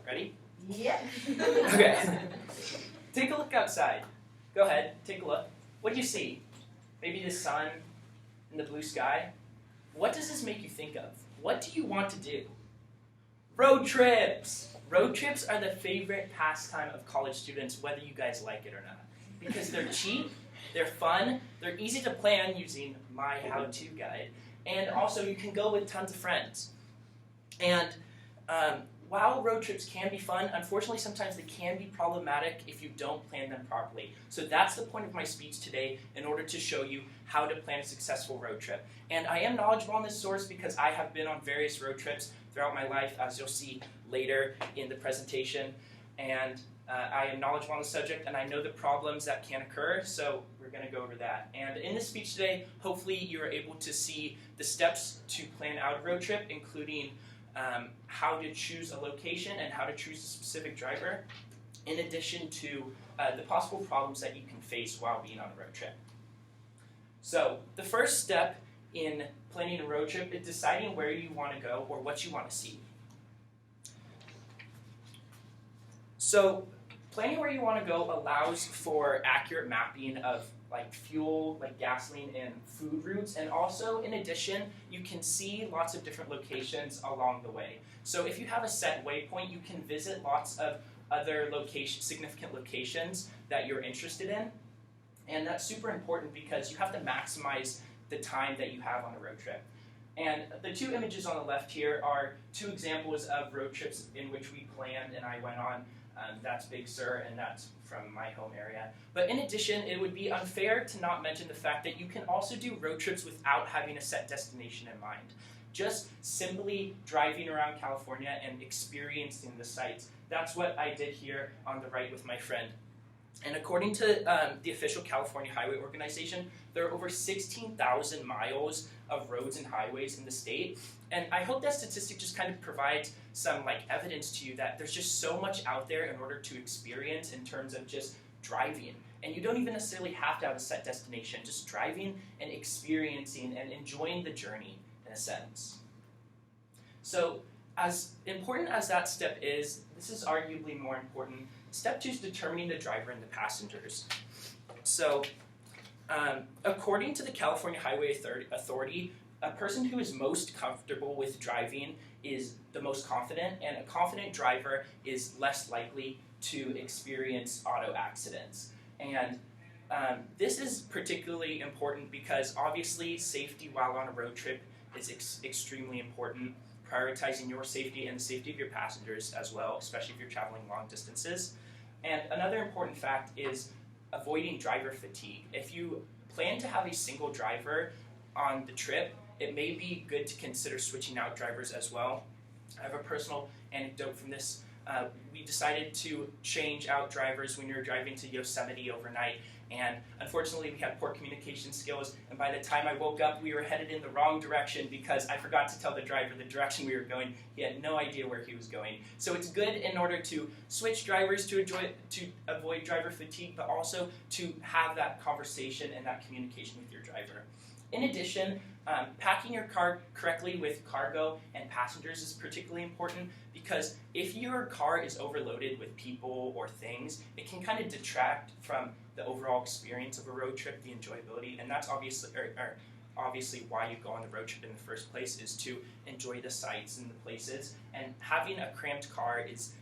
Ready? Yeah. Okay. Take a look outside. Go ahead, take a look. What do you see? Maybe the sun and the blue sky? What does this make you think of? What do you want to do? Road trips! Road trips are the favorite pastime of college students, whether you guys like it or not. Because they're cheap, they're fun, they're easy to plan using my how-to guide, and also you can go with tons of friends. And while road trips can be fun, unfortunately sometimes they can be problematic if you don't plan them properly. So that's the point of my speech today, in order to show you how to plan a successful road trip. And I am knowledgeable on this source because I have been on various road trips throughout my life, as you'll see later in the presentation. And I am knowledgeable on the subject, and I know the problems that can occur, so we're going to go over that. And in this speech today, hopefully you're able to see the steps to plan out a road trip, including how to choose a location and how to choose a specific driver, in addition to the possible problems that you can face while being on a road trip. So the first step in planning a road trip is deciding where you want to go or what you want to see. So planning where you want to go allows for accurate mapping of like fuel, like gasoline and food routes, and also in addition, you can see lots of different locations along the way. So if you have a set waypoint, you can visit lots of other significant locations that you're interested in, and that's super important because you have to maximize the time that you have on a road trip. And the two images on the left here are two examples of road trips in which we planned and I went on. That's Big Sur, and that's from my home area. But in addition, it would be unfair to not mention the fact that you can also do road trips without having a set destination in mind. Just simply driving around California and experiencing the sights. That's what I did here on the right with my friend. And according to the official California Highway Organization, there are over 16,000 miles of roads and highways in the state. And I hope that statistic just kind of provides some evidence to you that there's just so much out there in order to experience in terms of just driving. And you don't even necessarily have to have a set destination, just driving and experiencing and enjoying the journey in a sense. So as important as that step is, this is arguably more important. Step 2 is determining the driver and the passengers. So according to the California Highway Authority, a person who is most comfortable with driving is the most confident, and a confident driver is less likely to experience auto accidents. And this is particularly important because obviously safety while on a road trip is extremely important. Prioritizing your safety and the safety of your passengers as well, especially if you're traveling long distances. And another important fact is avoiding driver fatigue. If you plan to have a single driver on the trip, it may be good to consider switching out drivers as well. I have a personal anecdote from this. We decided to change out drivers when we were driving to Yosemite overnight, and unfortunately we had poor communication skills, and by the time I woke up we were headed in the wrong direction because I forgot to tell the driver the direction we were going. He had no idea where he was going. So it's good in order to switch drivers to avoid driver fatigue, but also to have that conversation and that communication with your driver. In addition, packing your car correctly with cargo and passengers is particularly important because if your car is overloaded with people or things, it can kind of detract from the overall experience of a road trip, the enjoyability, and that's obviously why you go on the road trip in the first place, is to enjoy the sights and the places. And having a cramped car is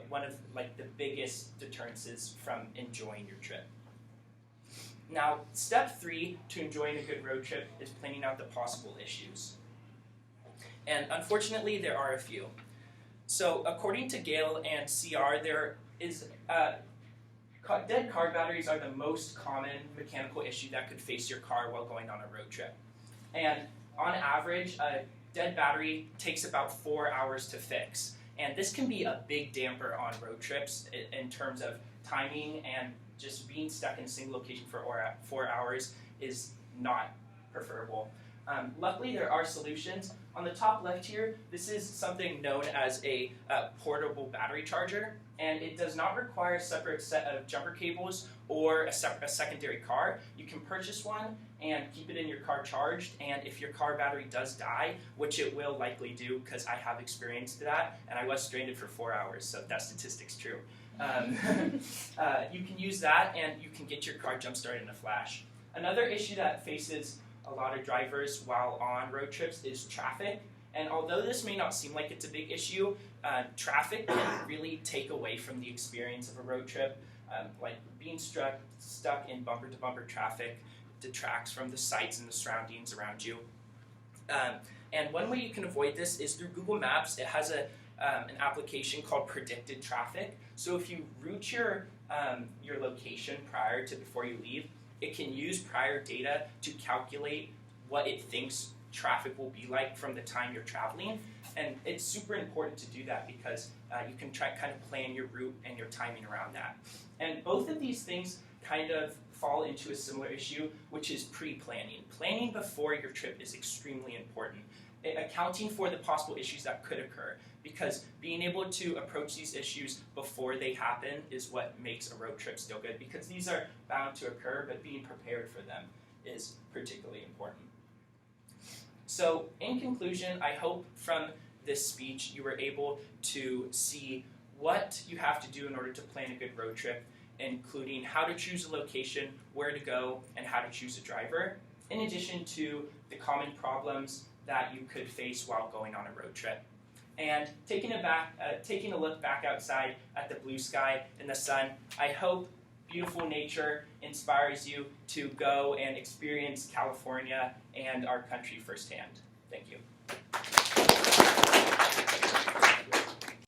one of the biggest deterrences from enjoying your trip. Now, step 3 to enjoying a good road trip is planning out the possible issues. And unfortunately, there are a few. So according to Gale and CR, there is dead car batteries are the most common mechanical issue that could face your car while going on a road trip. And on average, a dead battery takes about 4 hours to fix. And this can be a big damper on road trips in terms of timing, and just being stuck in a single location for 4 hours is not preferable. Luckily, there are solutions. On the top left here, this is something known as a portable battery charger, and it does not require a separate set of jumper cables or a secondary car. You can purchase one and keep it in your car charged, and if your car battery does die, which it will likely do because I have experienced that, and I was stranded for 4 hours, so that statistic's true. You can use that and you can get your car jump started in a flash. Another issue that faces a lot of drivers while on road trips is traffic. And although this may not seem like it's a big issue, traffic can really take away from the experience of a road trip. Like being stuck in bumper-to-bumper traffic detracts from the sights and the surroundings around you. And one way you can avoid this is through Google Maps. It has an application called Predicted Traffic. So if you route your location prior to before you leave, it can use prior data to calculate what it thinks traffic will be like from the time you're traveling. And it's super important to do that because you can kind of plan your route and your timing around that. And both of these things kind of fall into a similar issue, which is pre-planning. Planning before your trip is extremely important. Accounting for the possible issues that could occur, because being able to approach these issues before they happen is what makes a road trip still good, because these are bound to occur, but being prepared for them is particularly important. So in conclusion, I hope from this speech you were able to see what you have to do in order to plan a good road trip, including how to choose a location, where to go, and how to choose a driver, in addition to the common problems that you could face while going on a road trip. And taking a look back outside at the blue sky and the sun, I hope beautiful nature inspires you to go and experience California and our country firsthand. Thank you.